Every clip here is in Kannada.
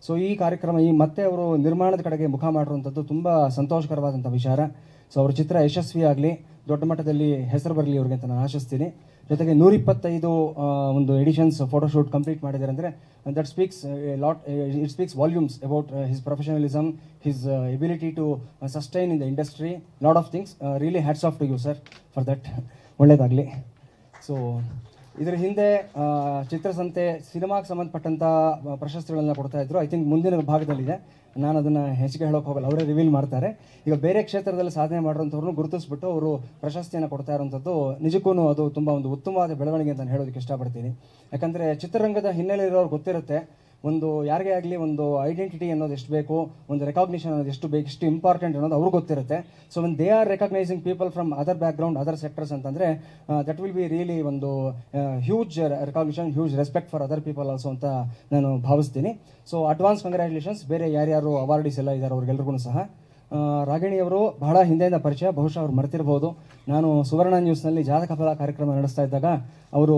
ಸೊ ಈ ಕಾರ್ಯಕ್ರಮ ಮತ್ತೆ ಅವರು ನಿರ್ಮಾಣದ ಕಡೆಗೆ ಮುಖ ಮಾಡಿರುವಂಥದ್ದು ತುಂಬ ಸಂತೋಷಕರವಾದಂಥ ವಿಚಾರ. ಸೊ ಅವ್ರ ಚಿತ್ರ ಯಶಸ್ವಿ ಆಗಲಿ, ದೊಡ್ಡ ಮಟ್ಟದಲ್ಲಿ ಹೆಸರು ಬರಲಿ ಅವ್ರಿಗೆ ಅಂತ ನಾನು ಆಶಿಸ್ತೀನಿ. ಜೊತೆಗೆ 125 ಒಂದು ಎಡಿಷನ್ಸ್ ಫೋಟೋಶೂಟ್ ಕಂಪ್ಲೀಟ್ ಮಾಡಿದ್ದಾರೆ ಅಂದರೆ that speaks it speaks volumes about his professionalism, his ability to sustain in the industry, lot of things. Really hats off to you sir for that. ಒಳ್ಳೆಯದಾಗಲಿ. ಸೊ ಇದರ ಹಿಂದೆ ಚಿತ್ರಸಂತೆ ಸಿನಿಮಾಗೆ ಸಂಬಂಧಪಟ್ಟಂಥ ಪ್ರಶಸ್ತಿಗಳನ್ನ ಕೊಡ್ತಾ ಇದ್ರು. ಐ ಥಿಂಕ್ ಮುಂದಿನ ಭಾಗದಲ್ಲಿದೆ, ನಾನು ಅದನ್ನು ಹೆಚ್ಚಿಗೆ ಹೇಳೋಕೆ ಹೋಗಲ್ಲ, ಅವರೇ ರಿವೀಲ್ ಮಾಡ್ತಾರೆ. ಈಗ ಬೇರೆ ಕ್ಷೇತ್ರದಲ್ಲಿ ಸಾಧನೆ ಮಾಡಿರೋಂಥವ್ರನ್ನು ಗುರುತಿಸ್ಬಿಟ್ಟು ಅವರು ಪ್ರಶಸ್ತಿಯನ್ನು ಕೊಡ್ತಾ ಇರೋಂಥದ್ದು ನಿಜಕ್ಕೂ ಅದು ತುಂಬ ಒಂದು ಉತ್ತಮವಾದ ಬೆಳವಣಿಗೆ ಅಂತ ನಾನು ಹೇಳೋದಕ್ಕೆ ಇಷ್ಟಪಡ್ತೀನಿ. ಯಾಕಂದರೆ ಚಿತ್ರರಂಗದ ಹಿನ್ನೆಲೆ ಇರೋರು ಗೊತ್ತಿರುತ್ತೆ, ಒಂದು ಯಾರಿಗೇ ಆಗಲಿ ಒಂದು ಐಡೆಂಟಿಟಿ ಅನ್ನೋದು ಎಷ್ಟು ಬೇಕು, ಒಂದು ರೆಕಾಗ್ನಿಷನ್ ಅನ್ನೋದು ಎಷ್ಟು ಬೇಕು, ಎಷ್ಟು ಇಂಪಾರ್ಟೆಂಟ್ ಅನ್ನೋದು ಅವ್ರಿಗೆ ಗೊತ್ತಿರುತ್ತೆ. So when they are recognizing people from other background, other sectors ಅಂತಂದರೆ ದಟ್ ವಿಲ್ ಬಿ ರಿಯಲಿ ಒಂದು huge recognition, huge respect for other people also ಅಂತ ನಾನು ಭಾವಿಸ್ತೀನಿ. So advance congratulations. ಬೇರೆ ಯಾರ್ಯಾರು ಅವಾರ್ಡೀಸ್ ಎಲ್ಲ ಇದ್ದಾರೆ ಅವ್ರಿಗೆಲ್ರಿಗೂ ಸಹ. ರಾಗಿಣಿಯವರು ಬಹಳ ಹಿಂದೆಯಿಂದ ಪರಿಚಯ, ಬಹುಶಃ ಅವ್ರು ಮರ್ತಿರ್ಬೋದು. ನಾನು ಸುವರ್ಣ ನ್ಯೂಸ್ನಲ್ಲಿ ಜಾತಕ ಫಲ ಕಾರ್ಯಕ್ರಮ ನಡೆಸ್ತಾ ಇದ್ದಾಗ ಅವರು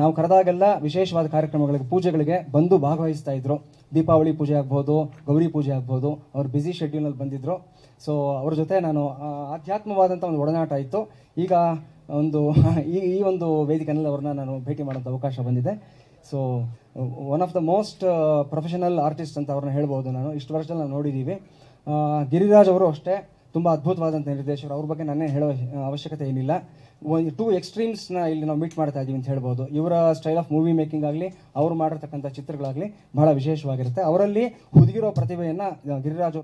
ನಾವು ಕರೆದಾಗೆಲ್ಲ ವಿಶೇಷವಾದ ಕಾರ್ಯಕ್ರಮಗಳಿಗೆ, ಪೂಜೆಗಳಿಗೆ ಬಂದು ಭಾಗವಹಿಸ್ತಾ ಇದ್ರು. ದೀಪಾವಳಿ ಪೂಜೆ ಆಗ್ಬೋದು, ಗೌರಿ ಪೂಜೆ ಆಗ್ಬೋದು, ಅವ್ರು ಬ್ಯುಸಿ ಶೆಡ್ಯೂಲ್ನಲ್ಲಿ ಬಂದಿದ್ದರು. ಸೊ ಅವ್ರ ಜೊತೆ ನಾನು ಆಧ್ಯಾತ್ಮವಾದಂಥ ಒಂದು ಒಡನಾಟ ಇತ್ತು. ಈಗ ಒಂದು ಈ ಒಂದು ವೇದಿಕೆಯಲ್ಲಿ ಅವ್ರನ್ನ ನಾನು ಭೇಟಿ ಮಾಡೋಂಥ ಅವಕಾಶ ಬಂದಿದೆ. So one of the most professional artist ಅಂತ ಅವ್ರನ್ನ ಹೇಳ್ಬೋದು. ನಾನು ಇಷ್ಟು ವರ್ಷದಲ್ಲಿ ನಾವು ನೋಡಿದ್ದೀವಿ. ಗಿರಿರಾಜ್ ಅವರು ಅಷ್ಟೇ ತುಂಬ ಅದ್ಭುತವಾದಂಥ ನಿರ್ದೇಶಕರು. ಅವ್ರ ಬಗ್ಗೆ ನಾನೇ ಹೇಳೋ ಅವಶ್ಯಕತೆ ಏನಿಲ್ಲ. ಟೂ ಎಕ್ಸ್ಟ್ರೀಮ್ಸ್ನ ಇಲ್ಲಿ ನಾವು ಮೀಟ್ ಮಾಡ್ತಾ ಇದ್ದೀವಿ ಅಂತ ಹೇಳ್ಬೋದು. ಇವರ ಸ್ಟೈಲ್ ಆಫ್ ಮೂವಿ ಮೇಕಿಂಗ್ ಆಗಲಿ, ಅವ್ರು ಮಾಡಿರ್ತಕ್ಕಂಥ ಚಿತ್ರಗಳಾಗಲಿ ಬಹಳ ವಿಶೇಷವಾಗಿರುತ್ತೆ. ಅವರಲ್ಲಿ ಹುದುಗಿರೋ ಪ್ರತಿಭೆಯನ್ನು ಗಿರಿರಾಜ್